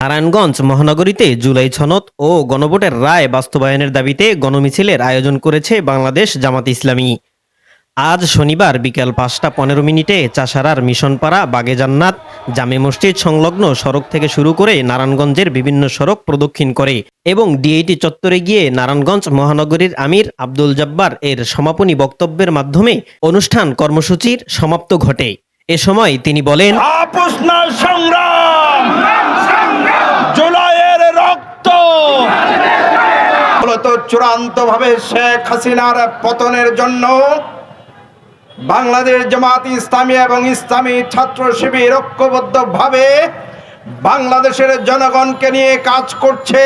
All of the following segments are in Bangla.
নারায়ণগঞ্জ মহানগরীতে জুলাই সনদ ও গণভোটের রায় বাস্তবায়নের দাবিতে গণমিছিলের আয়োজন করেছে বাংলাদেশ জামাত ইসলামী। আজ শনিবার বিকেল ৫টা ১৫ মিনিটে চাষারার মিশনপাড়া, বাগে জান্নাত, জামে মসজিদ সংলগ্ন সড়ক থেকে শুরু করে নারায়ণগঞ্জের বিভিন্ন সড়ক প্রদক্ষিণ করে এবং ডিএইটি চত্বরে গিয়ে নারায়ণগঞ্জ মহানগরীর আমির আব্দুল জব্বার এর সমাপনী বক্তব্যের মাধ্যমে অনুষ্ঠান কর্মসূচির সমাপ্ত ঘটে। এ সময় তিনি বলেন, আপোষ না সংগ্রাম, জুলাইয়ের রক্ত মূলত চূড়ান্তভাবে শেখ হাসিনার পতনের জন্য বাংলাদেশ জামাত ইসলামী এবং ইসলামী ছাত্র শিবির ঐক্যবদ্ধভাবে বাংলাদেশের জনগণকে নিয়ে কাজ করছে।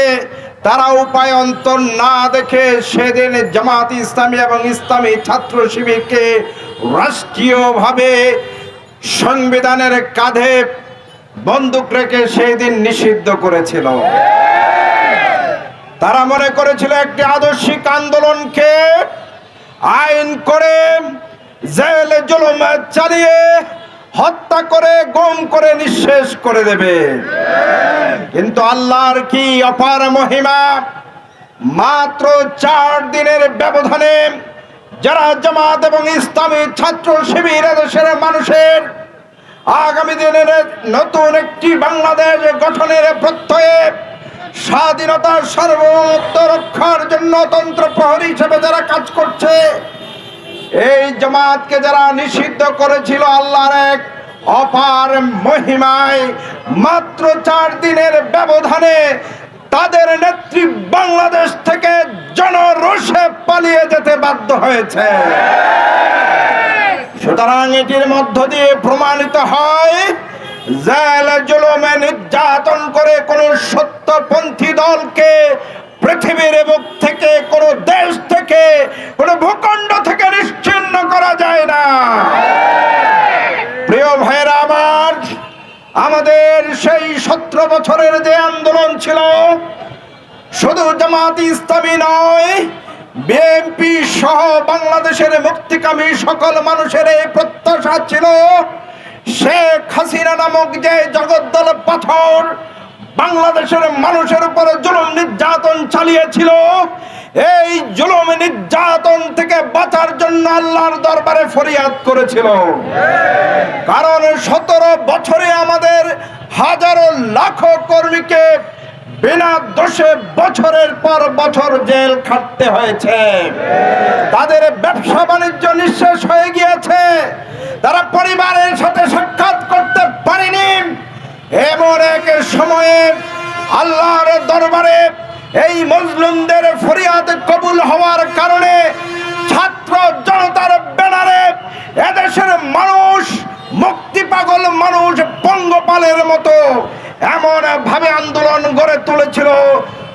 তারা উপায় অন্তর না দেখে সেদিন জামাত ইসলামী এবং ইসলামী ছাত্র শিবিরকে রাষ্ট্রীয়ভাবে সংবিধানের কাঁধে বন্দুক রেখে সেই দিন নিষিদ্ধ করেছিল। তারা মনে করেছিল একটি আদর্শিক আন্দোলনকে আইন করে জেলে জুলুম চালিয়ে হত্যা করে গুম করে নিঃশেষ করে দেবে। কিন্তু আল্লাহর কি অপার মহিমা, মাত্র 4 দিনের ব্যবধানে যারা জামাত এবং ইসলামী ছাত্র শিবির দেশের মানুষের আগামী দিনের নতুন একটি বাংলাদেশ গঠনের প্রত্যয়ে স্বাধীনতার সার্বভৌমত্ব রক্ষার জন্য তন্ত্র প্রহরী হিসেবে যারা কাজ করছে, এই জামাতকে যারা নিষিদ্ধ করেছিল আল্লাহর এক অপার মহিমায় মাত্র 4 দিনের ব্যবধানে তাদের নেত্রী বাংলাদেশ থেকে জনরোষে পালিয়ে যেতে বাধ্য হয়েছে। সুতরাং এটির মধ্য দিয়ে প্রমাণিত হয় জেলে জুলুমে নির্যাতন করে কোন সত্যপন্থী দলকে পৃথিবীর বুক থেকে, কোন দেশ থেকে, কোন ভূখণ্ড থেকে নিশ্চিহ্ন করা যায় না। প্রিয় ভাইরা আমার, আমাদের সেই 17 বছরের যে আন্দোলন ছিল, শুধু জামাত ইসলামী নয়, বিএনপি সহ বাংলাদেশের মুক্তিকামী সকল মানুষের এই প্রত্যাশা ছিল শেখ হাসিনা নামক যে জগদ্দল পাথর বাংলাদেশের মানুষের উপর জুলুম নির্যাতন চালিয়েছিল, এই জুলুম নির্যাতন থেকে বাঁচার জন্য আল্লাহর দরবারে ফরিয়াদ করেছিল। কারণ 17 বছরে আমাদের হাজারো লাখো কর্মীকে বিনা দোষে বছরের পর বছর জেল খাটতে হয়েছে। তাদের ব্যবসা বাণিজ্য নিঃশেষ হয়ে গিয়েছে, তারা পরিবারের সাথে সাক্ষাৎ করতে পারেনি। এমন এক সময়ে আল্লাহর দরবারে এই মজলুমদের ফরিয়াদ কবুল হওয়ার কারণে ছাত্র জনতার ব্যানারে এদেশের মানুষ, মুক্তি পাগল মানুষ পঙ্গপালের মতো এমন ভাবে আন্দোলন গড়ে তুলেছিল,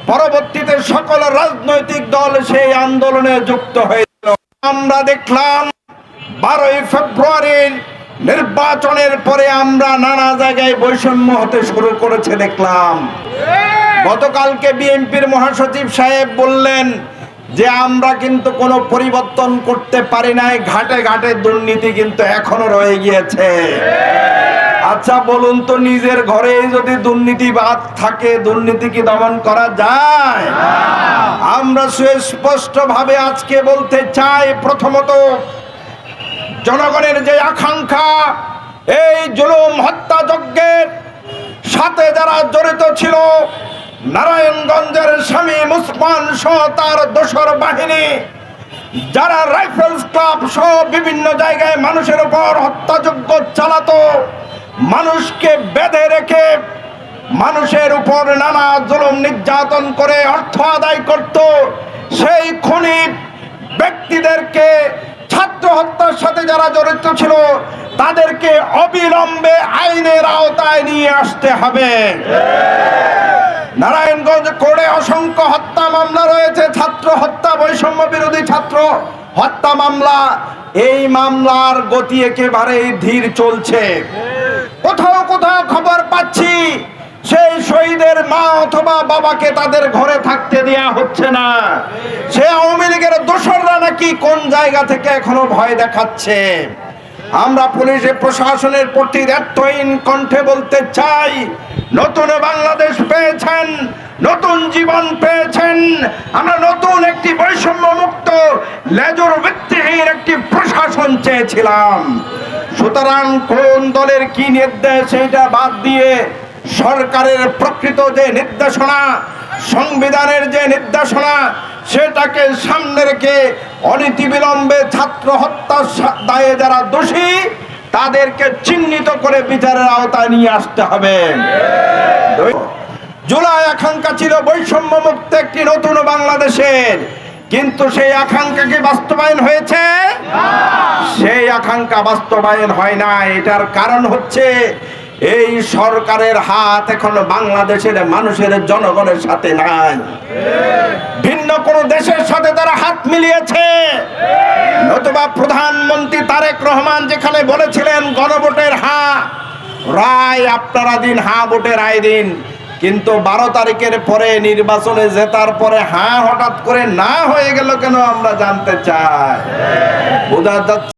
পরবর্তীতে সকল রাজনৈতিক দল সেই আন্দোলনে যুক্ত হয়েছিল। আমরা দেখলাম 12ই ফেব্রুয়ারির নির্বাচনের পরে আমরা নানা জায়গায় বৈষম্য হতে শুরু করেছে দেখলাম। গতকালকে বিএনপির মহাসচিব সাহেব বললেন যে আমরা কিন্তু কোনো পরিবর্তন করতে পারি নাই, ঘাটে ঘাটে দুর্নীতি কিন্তু এখনো রয়ে গিয়েছে। আচ্ছা বলুন তো, নিজের ঘরে যদি দুর্নীতিবাদ থাকে, দুর্নীতি কি দমন করা যায়? আমরা সুস্পষ্ট ভাবে আজকে বলতে চাই, প্রথমত জনগণের যে আকাঙ্ক্ষা, এই জুলুম হত্যাযজ্ঞের সাথে যারা জড়িত ছিল, নারায়ণগঞ্জের শামীম ওসমান সহ তার দোসর বাহিনী, যারা রাইফেলস ক্লাব সহ বিভিন্ন জায়গায় মানুষের উপর হত্যাযজ্ঞ চালাতো, মানুষকে বেঁধে রেখে মানুষের উপর নানা জুলুম নির্যাতন করে অর্থ আদায় করত, সেই খুনি ব্যক্তিদেরকে, ছাত্র হত্যার সাথে যারা জড়িত ছিল তাদেরকে অবিলম্বে আইনের আওতায় নিয়ে আসতে হবে। নারায়ণগঞ্জ কোর্টে অসংখ্য হত্যা মামলা রয়েছে, ছাত্র হত্যা, বৈষম্য বিরোধী ছাত্র হত্যা মামলা। এই মামলার গতি একেবারে ধীর চলছে। কোথাও কোথাও খবর পাচ্ছি সেই শহীদের মা অথবা বাবাকে তাদের ঘরে থাকতে দেয়া হচ্ছে না। সে আওয়ামী লীগের দোসররা নাকি কোন জায়গা থেকে এখনো ভয় দেখাচ্ছে। আমরা পুলিশ প্রশাসনের প্রতি এতহীন কণ্ঠে বলতে চাই, নতুন বাংলাদেশ পেয়েছেন, নতুন জীবন পেয়েছেন। আমরা নতুন একটি বৈষম্য মুক্ত লেজুর ভিত্তিহীন একটি প্রশাসন চেয়েছিলাম। সুতরাং কোন দলের কি নির্দেশ এটা বাদ দিয়ে সরকারের প্রকৃত যে নির্দেশনা, সংবিধানের যে নির্দেশনা, সেটাকে সামনে রেখে অনতিবিলম্বে ছাত্র হত্যার দায়ে যারা দোষী তাদেরকে চিহ্নিত করে বিচারের আওতায় নিয়ে আসতে হবে। জুলাই আকাঙ্ক্ষা ছিল বৈষম্য মুক্ত একটি নতুন বাংলাদেশের, কিন্তু সেই আকাঙ্ক্ষা কি বাস্তবায়ন হয়েছে? সেই আকাঙ্ক্ষা বাস্তবায়ন হয় না। এটার কারণ হচ্ছে এই সরকারের হাত এখন বাংলাদেশের মানুষের জনগণের সাথে নাই, ভিন্ন কোন দেশের সাথে তারা হাত মিলিয়েছে। নতুবা প্রধানমন্ত্রী তারেক রহমান যেখানে বলেছিলেন গণভোটের হ্যাঁ রায় আপনারা দিন, হ্যাঁ ভোটের রায় দিন, কিন্তু 12 তারিখের পরে নির্বাচনে জেতার পরে হ্যাঁ হঠাৎ করে না হয়ে গেল কেন আমরা জানতে চাই। বোঝা যাচ্ছে